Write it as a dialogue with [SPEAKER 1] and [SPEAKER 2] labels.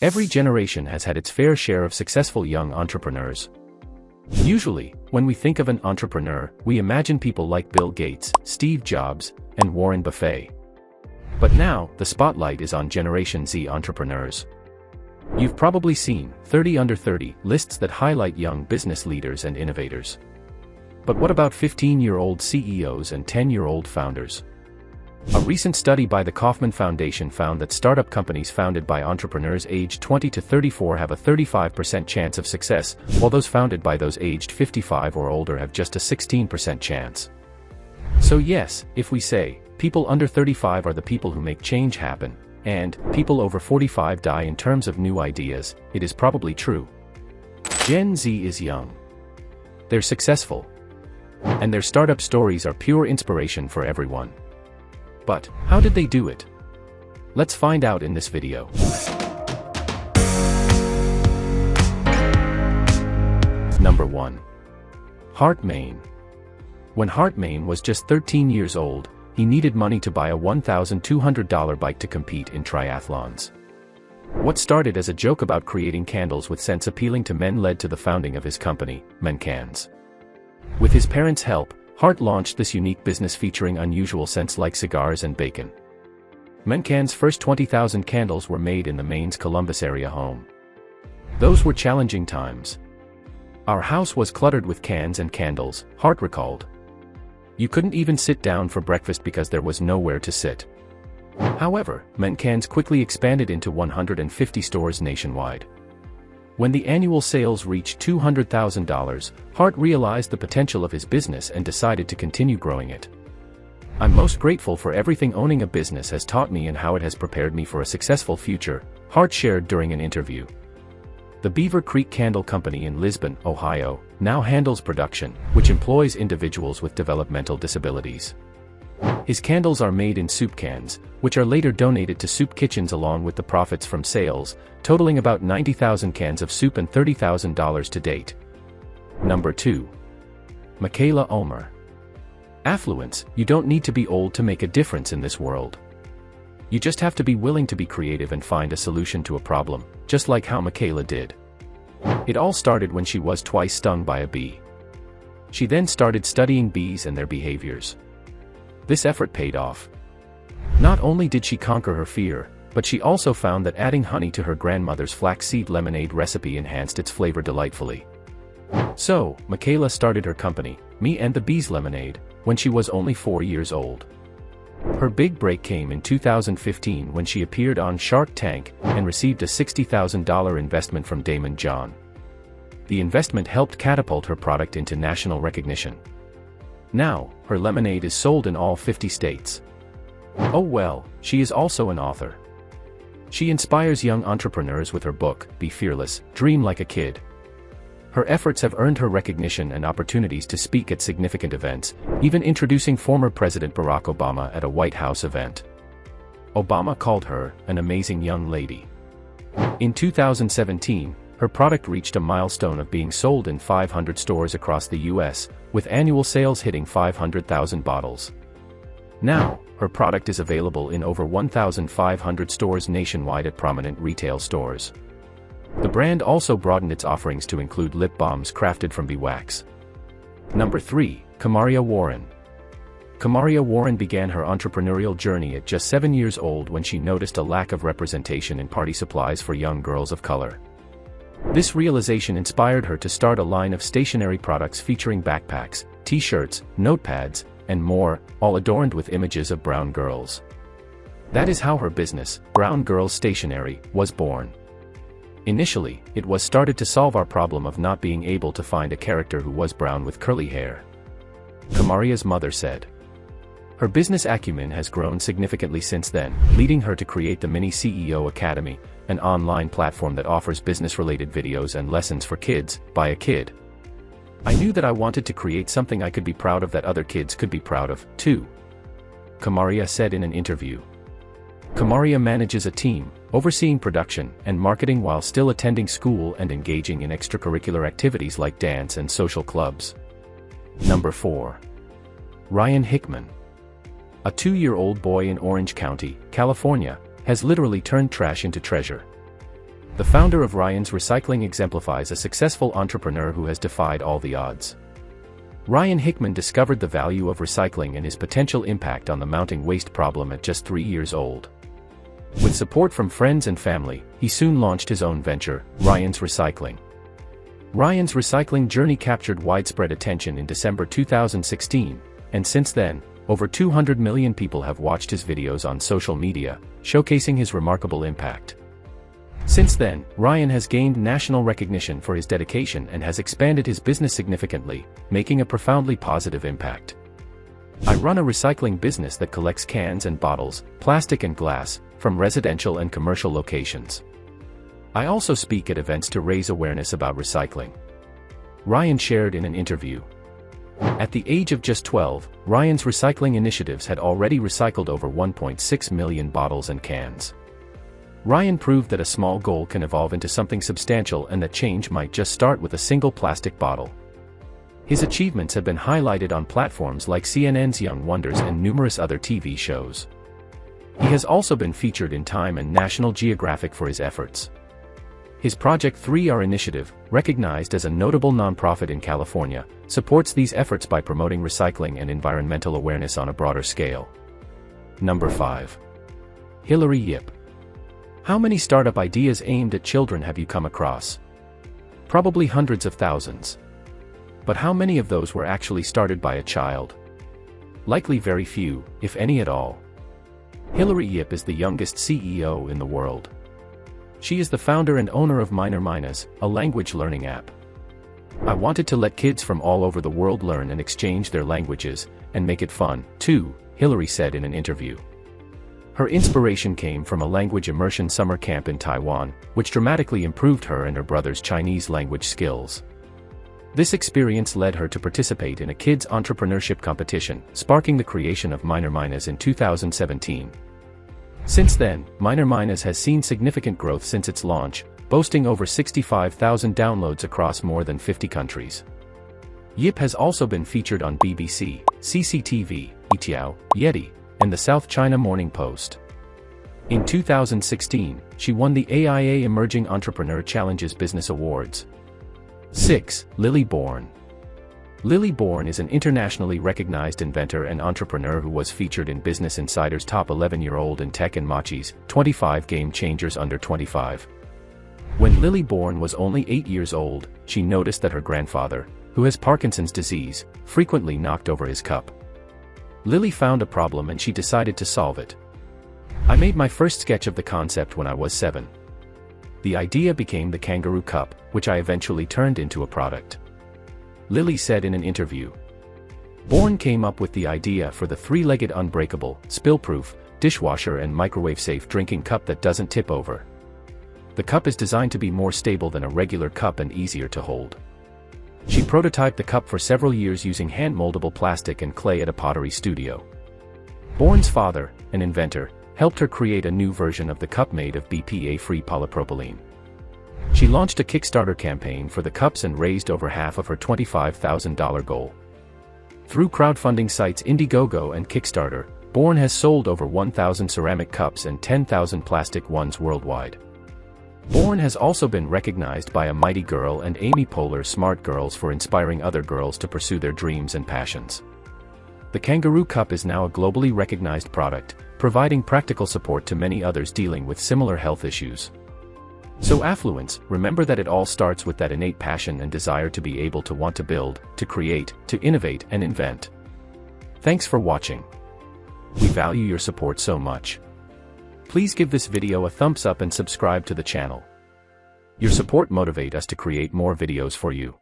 [SPEAKER 1] Every generation has had its fair share of successful young entrepreneurs. Usually, when we think of an entrepreneur, we imagine people like Bill Gates, Steve Jobs, and Warren Buffett. But now, the spotlight is on Generation Z entrepreneurs. You've probably seen 30 under 30 lists that highlight young business leaders and innovators. But what about 15-year-old CEOs and 10-year-old founders? A recent study by the Kauffman Foundation found that startup companies founded by entrepreneurs aged 20 to 34 have a 35% chance of success, while those founded by those aged 55 or older have just a 16% chance. So yes, if we say, people under 35 are the people who make change happen, and people over 45 die in terms of new ideas, it is probably true. Gen Z is young. They're successful. And their startup stories are pure inspiration for everyone. But, how did they do it? Let's find out in this video. Number 1. Hart. When Hart was just 13 years old, he needed money to buy a $1,200 bike to compete in triathlons. What started as a joke about creating candles with scents appealing to men led to the founding of his company, Mencans. With his parents' help, Hart launched this unique business featuring unusual scents like cigars and bacon. Mencans' first 20,000 candles were made in the Maine's Columbus area home. Those were challenging times. Our house was cluttered with cans and candles, Hart recalled. You couldn't even sit down for breakfast because there was nowhere to sit. However, Mencans quickly expanded into 150 stores nationwide. When the annual sales reached $200,000, Hart realized the potential of his business and decided to continue growing it. I'm most grateful for everything owning a business has taught me and how it has prepared me for a successful future, Hart shared during an interview. The Beaver Creek Candle Company in Lisbon, Ohio, now handles production, which employs individuals with developmental disabilities. His candles are made in soup cans, which are later donated to soup kitchens along with the profits from sales, totaling about 90,000 cans of soup and $30,000 to date. Number 2. Mikaila Ulmer. Affluence. You don't need to be old to make a difference in this world. You just have to be willing to be creative and find a solution to a problem, just like how Mikaila did. It all started when she was twice stung by a bee. She then started studying bees and their behaviors. This effort paid off. Not only did she conquer her fear, but she also found that adding honey to her grandmother's flaxseed lemonade recipe enhanced its flavor delightfully. So, Mikaila started her company, Me and the Bees Lemonade, when she was only 4 years old. Her big break came in 2015 when she appeared on Shark Tank and received a $60,000 investment from Daymond John. The investment helped catapult her product into national recognition. Now, her lemonade is sold in all 50 states. Oh well, she is also an author. She inspires young entrepreneurs with her book, Be Fearless, Dream Like a Kid. Her efforts have earned her recognition and opportunities to speak at significant events, even introducing former President Barack Obama at a White House event. Obama called her an amazing young lady. In 2017, her product reached a milestone of being sold in 500 stores across the U.S., with annual sales hitting 500,000 bottles. Now, her product is available in over 1,500 stores nationwide at prominent retail stores. The brand also broadened its offerings to include lip balms crafted from beeswax. Number 3. Kamaria Warren. Kamaria Warren began her entrepreneurial journey at just 7 years old when she noticed a lack of representation in party supplies for young girls of color. This realization inspired her to start a line of stationery products featuring backpacks, t-shirts, notepads, and more, all adorned with images of brown girls. That is how her business, Brown Girls Stationery, was born. Initially, it was started to solve our problem of not being able to find a character who was brown with curly hair. Kamaria's mother said. Her business acumen has grown significantly since then, leading her to create the Mini CEO Academy, an online platform that offers business-related videos and lessons for kids, by a kid. I knew that I wanted to create something I could be proud of that other kids could be proud of, too. Kamaria said in an interview. Kamaria manages a team, overseeing production and marketing while still attending school and engaging in extracurricular activities like dance and social clubs. Number 4. Ryan Hickman. A 2-year-old boy in Orange County, California, has literally turned trash into treasure. The founder of Ryan's Recycling exemplifies a successful entrepreneur who has defied all the odds. Ryan Hickman discovered the value of recycling and his potential impact on the mounting waste problem at just 3 years old. With support from friends and family, he soon launched his own venture, Ryan's Recycling. Ryan's recycling journey captured widespread attention in December 2016, and since then, over 200 million people have watched his videos on social media, showcasing his remarkable impact. Since then, Ryan has gained national recognition for his dedication and has expanded his business significantly, making a profoundly positive impact. I run a recycling business that collects cans and bottles, plastic and glass, from residential and commercial locations. I also speak at events to raise awareness about recycling. Ryan shared in an interview. At the age of just 12, Ryan's recycling initiatives had already recycled over 1.6 million bottles and cans. Ryan proved that a small goal can evolve into something substantial and that change might just start with a single plastic bottle. His achievements have been highlighted on platforms like CNN's Young Wonders and numerous other TV shows. He has also been featured in Time and National Geographic for his efforts. His Project 3R initiative, recognized as a notable nonprofit in California, supports these efforts by promoting recycling and environmental awareness on a broader scale. Number 5. Hillary Yip. How many startup ideas aimed at children have you come across? Probably hundreds of thousands. But how many of those were actually started by a child? Likely very few, if any at all. Hillary Yip is the youngest CEO in the world. She is the founder and owner of Minor Minus, a language learning app. I wanted to let kids from all over the world learn and exchange their languages, and make it fun, too, Hillary said in an interview. Her inspiration came from a language immersion summer camp in Taiwan, which dramatically improved her and her brother's Chinese language skills. This experience led her to participate in a kids' entrepreneurship competition, sparking the creation of Minor Minus in 2017. Since then, Minor Minus has seen significant growth since its launch, boasting over 65,000 downloads across more than 50 countries. Yip has also been featured on BBC, CCTV, Itiao, Yeti, and the South China Morning Post. In 2016, she won the AIA Emerging Entrepreneur Challenges Business Awards. 6. Lily Bourne. Lily Bourne is an internationally recognized inventor and entrepreneur who was featured in Business Insider's Top 11-Year-Old in Tech and Machi's 25 Game Changers Under 25. When Lily Bourne was only 8 years old, she noticed that her grandfather, who has Parkinson's disease, frequently knocked over his cup. Lily found a problem and she decided to solve it. I made my first sketch of the concept when I was 7. The idea became the kangaroo cup, which I eventually turned into a product. Lily said in an interview. Bourne came up with the idea for the 3-legged unbreakable, spill-proof, dishwasher and microwave-safe drinking cup that doesn't tip over. The cup is designed to be more stable than a regular cup and easier to hold. She prototyped the cup for several years using hand-moldable plastic and clay at a pottery studio. Bourne's father, an inventor, helped her create a new version of the cup made of BPA-free polypropylene. She launched a Kickstarter campaign for the cups and raised over half of her $25,000 goal. Through crowdfunding sites Indiegogo and Kickstarter, Bourne has sold over 1,000 ceramic cups and 10,000 plastic ones worldwide. Bourne has also been recognized by a Mighty Girl and Amy Poehler Smart Girls for inspiring other girls to pursue their dreams and passions. The Kangaroo Cup is now a globally recognized product, providing practical support to many others dealing with similar health issues. So affluence, remember that it all starts with that innate passion and desire to be able to want to build, to create, to innovate and invent. Thanks for watching. We value your support so much. Please give this video a thumbs up and subscribe to the channel. Your support motivates us to create more videos for you.